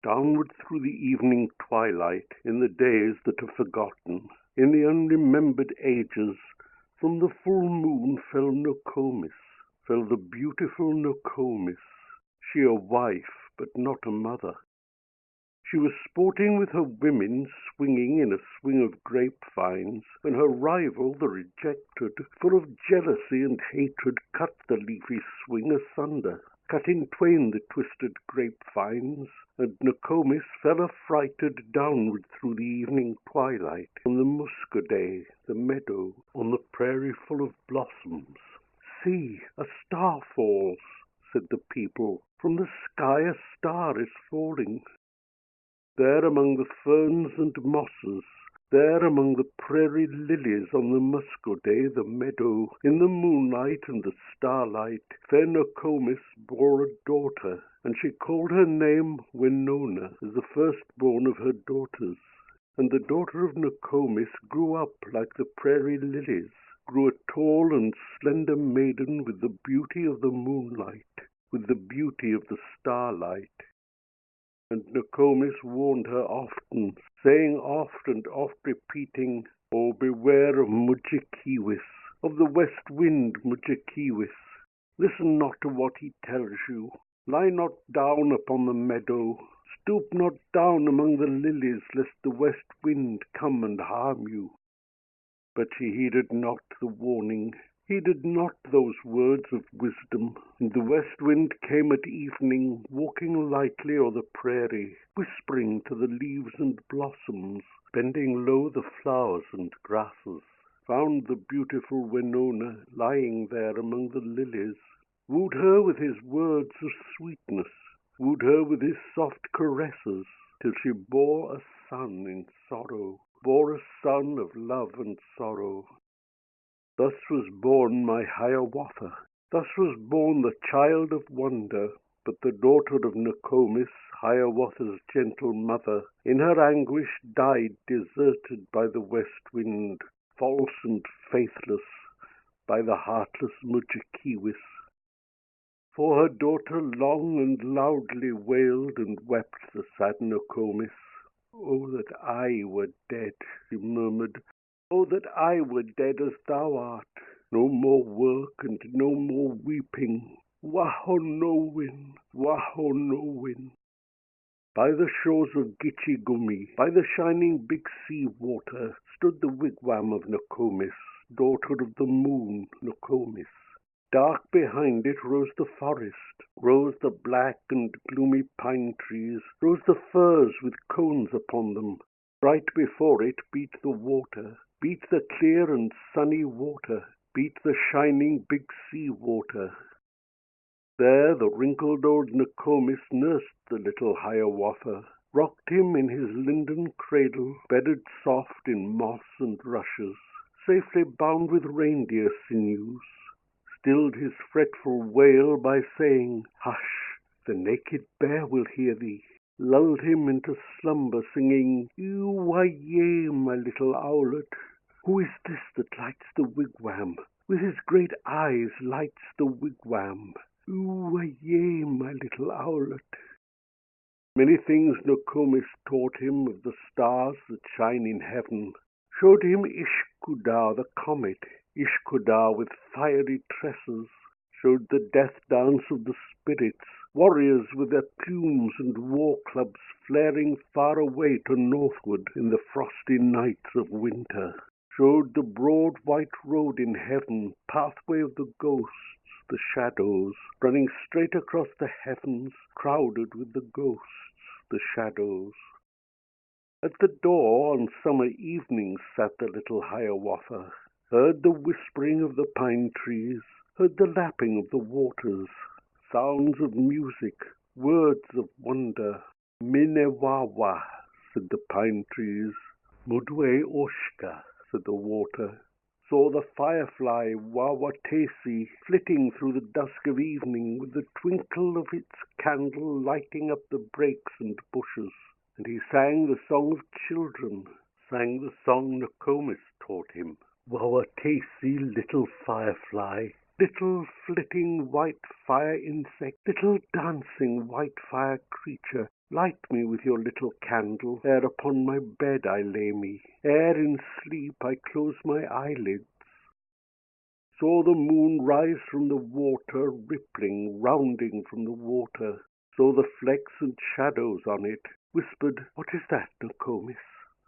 Downward through the evening twilight, in the days that are forgotten, in the unremembered ages, from the full moon fell Nokomis, fell the beautiful Nokomis, she a wife, but not a mother. She was sporting with her women, swinging in a swing of grapevines, when her rival, the rejected, full of jealousy and hatred, cut the leafy swing asunder, cut in twain the twisted grapevines, and Nokomis fell affrighted downward through the evening twilight, on the muscadet, the meadow, on the prairie full of blossoms. "See, a star falls," said the people. "From the sky a star is falling." There among the ferns and mosses, there among the prairie lilies on the muscadet, the meadow, in the moonlight and the starlight, fair Nokomis bore a daughter, and she called her name Winona, as the firstborn of her daughters. And the daughter of Nokomis grew up like the prairie lilies, grew a tall and slender maiden with the beauty of the moonlight, with the beauty of the starlight. And Nokomis warned her often, saying oft and oft repeating, "Oh, beware of Mudjekeewis, of the west wind Mudjekeewis. Listen not to what he tells you. Lie not down upon the meadow. Stoop not down among the lilies, lest the west wind come and harm you." But she heeded not the warning, heeded not those words of wisdom, and the west wind came at evening, walking lightly o'er the prairie, whispering to the leaves and blossoms, bending low the flowers and grasses, found the beautiful Winona lying there among the lilies, wooed her with his words of sweetness, wooed her with his soft caresses, till she bore a son in sorrow, bore a son of love and sorrow. Thus was born my Hiawatha, thus was born the child of wonder, but the daughter of Nokomis, Hiawatha's gentle mother, in her anguish died deserted by the west wind, false and faithless, by the heartless Mudjekeewis. For her daughter long and loudly wailed and wept the sad Nokomis. "Oh, that I were dead," she murmured. "Oh, that I were dead as thou art! No more work and no more weeping. Wahonowin, Wahonowin." By the shores of Gitchigumi, by the shining big sea water, stood the wigwam of Nokomis, daughter of the moon, Nokomis. Dark behind it rose the forest, rose the black and gloomy pine trees, rose the firs with cones upon them. Bright before it beat the water, beat the clear and sunny water, beat the shining big sea water. There the wrinkled old Nokomis nursed the little Hiawatha, rocked him in his linden cradle, bedded soft in moss and rushes, safely bound with reindeer sinews, stilled his fretful wail by saying, "Hush, the naked bear will hear thee," lulled him into slumber singing, "You-wah-yay, my little owlet. Who is this that lights the wigwam? With his great eyes lights the wigwam. You-wah-yay, my little owlet." Many things Nokomis taught him of the stars that shine in heaven, showed him Ishkudah the comet, Ishkudah with fiery tresses, showed the death dance of the spirits, warriors with their plumes and war clubs flaring far away to northward in the frosty nights of winter, showed the broad white road in heaven, pathway of the ghosts, the shadows, running straight across the heavens, crowded with the ghosts, the shadows. At the door on summer evenings sat the little Hiawatha, heard the whispering of the pine trees, heard the lapping of the waters, sounds of music, words of wonder. "Minnewawa," said the pine trees. "Mudwe Oshka," said the water. Saw the firefly Wawatesi flitting through the dusk of evening, with the twinkle of its candle lighting up the brakes and bushes. And he sang the song of children, sang the song Nokomis taught him. "Wawatesi, little firefly, little flitting white fire insect, little dancing white fire creature, Light me with your little candle, ere upon my bed I lay me, ere in sleep I close my eyelids. Saw the moon rise from the water, rippling, rounding from the water, saw the flecks and shadows on it, whispered, "What is that, Nokomis?"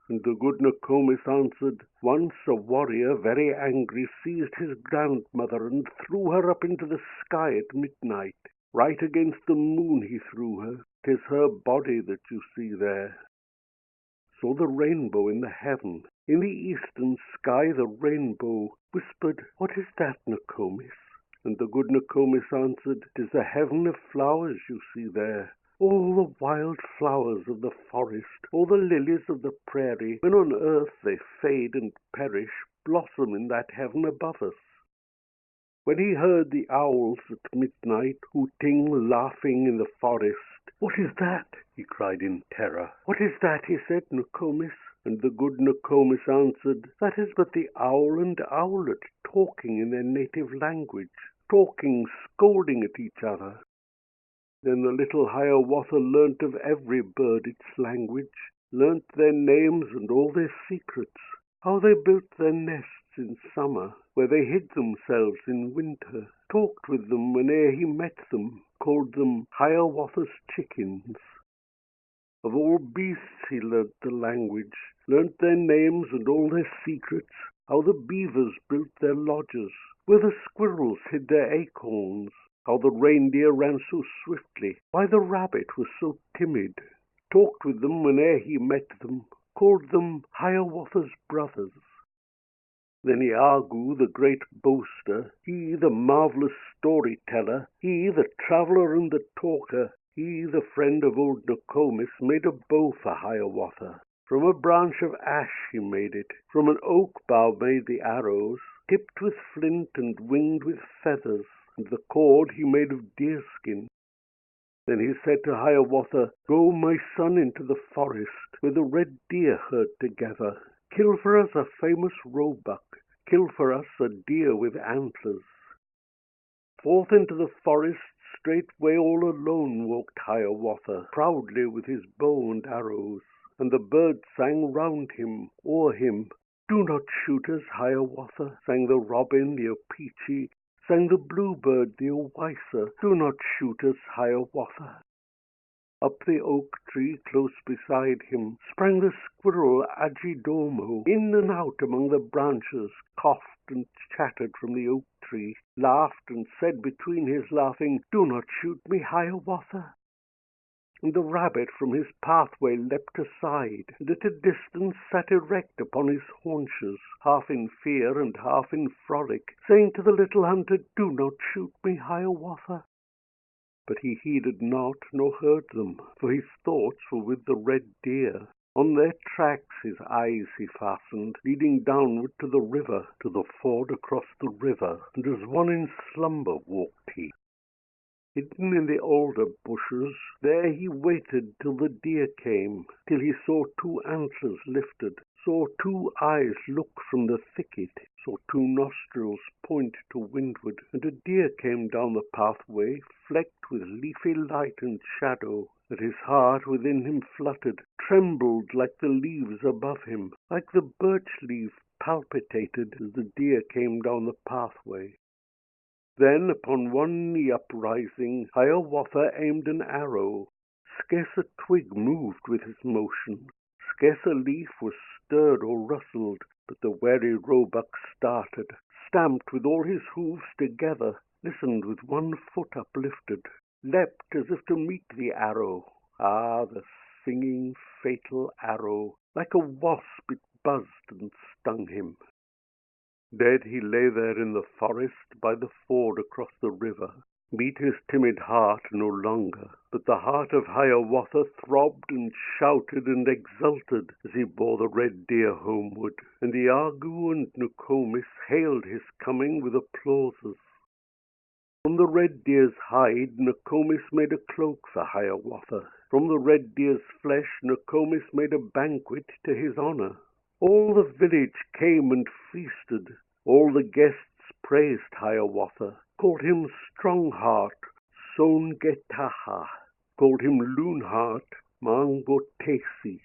And the good Nokomis answered, "Once a warrior, very angry, seized his grandmother and threw her up into the sky at midnight. Right against the moon he threw her. 'Tis her body that you see there." Saw the rainbow in the heaven. In the eastern sky the rainbow whispered, "What is that, Nokomis?" And the good Nokomis answered, "'Tis the heaven of flowers you see there. All the wild flowers of the forest, all the lilies of the prairie, when on earth they fade and perish, blossom in that heaven above us." When he heard the owls at midnight hooting, laughing in the forest, "What is that?" he cried in terror. "What is that?" he said, "Nokomis?" And the good Nokomis answered, "That is but the owl and owlet talking in their native language, talking, scolding at each other." Then the little Hiawatha learnt of every bird its language, learnt their names and all their secrets, how they built their nests in summer, where they hid themselves in winter, talked with them whene'er he met them, called them Hiawatha's chickens. Of all beasts he learnt the language, learnt their names and all their secrets, how the beavers built their lodges, where the squirrels hid their acorns, how the reindeer ran so swiftly, why the rabbit was so timid, talked with them whene'er he met them, called them Hiawatha's brothers. Then Iagoo, the great boaster, he, the marvelous storyteller, he, the traveler and the talker, he, the friend of old Nokomis, made a bow for Hiawatha. From a branch of ash he made it, from an oak bough made the arrows, tipped with flint and winged with feathers, and the cord he made of deerskin. Then he said to Hiawatha, "Go, my son, into the forest, where the red deer herd together. Kill for us a famous roebuck, kill for us a deer with antlers." Forth into the forest straightway all alone walked Hiawatha, proudly with his bow and arrows, and the birds sang round him, o'er him. "Do not shoot us, Hiawatha," sang the robin, the opeechee, sang the bluebird, the owyster. "Do not shoot us, Hiawatha." Up the oak tree close beside him sprang the squirrel Ajidomo, in and out among the branches, coughed and chattered from the oak tree, laughed and said between his laughing, "Do not shoot me, Hiawatha." And the rabbit from his pathway leapt aside, and at a distance sat erect upon his haunches, half in fear and half in frolic, saying to the little hunter, "Do not shoot me, Hiawatha." But he heeded not, nor heard them, for his thoughts were with the red deer. On their tracks his eyes he fastened, leading downward to the river, to the ford across the river, and as one in slumber walked he. Hidden in the alder bushes, there he waited till the deer came, till he saw two antlers lifted, saw two eyes look from the thicket, saw two nostrils point to windward, and a deer came down the pathway, flecked with leafy light and shadow, that his heart within him fluttered, trembled like the leaves above him, like the birch leaf palpitated as the deer came down the pathway. Then, upon one knee uprising, Hiawatha aimed an arrow. Scarce a twig moved with his motion, scarce a leaf was stirred or rustled, but the wary roebuck started, stamped with all his hoofs together, listened with one foot uplifted, leapt as if to meet the arrow. Ah, the singing, fatal arrow! Like a wasp it buzzed and stung him. Dead he lay there in the forest, by the ford across the river. Beat his timid heart no longer, but the heart of Hiawatha throbbed and shouted and exulted as he bore the red deer homeward, and Iagoo and Nokomis hailed his coming with applauses. From the red deer's hide Nokomis made a cloak for Hiawatha. From the red deer's flesh Nokomis made a banquet to his honor. All the village came and feasted. All the guests praised Hiawatha, called him Strongheart, Songetaha, called him Loonheart, Mang botesi,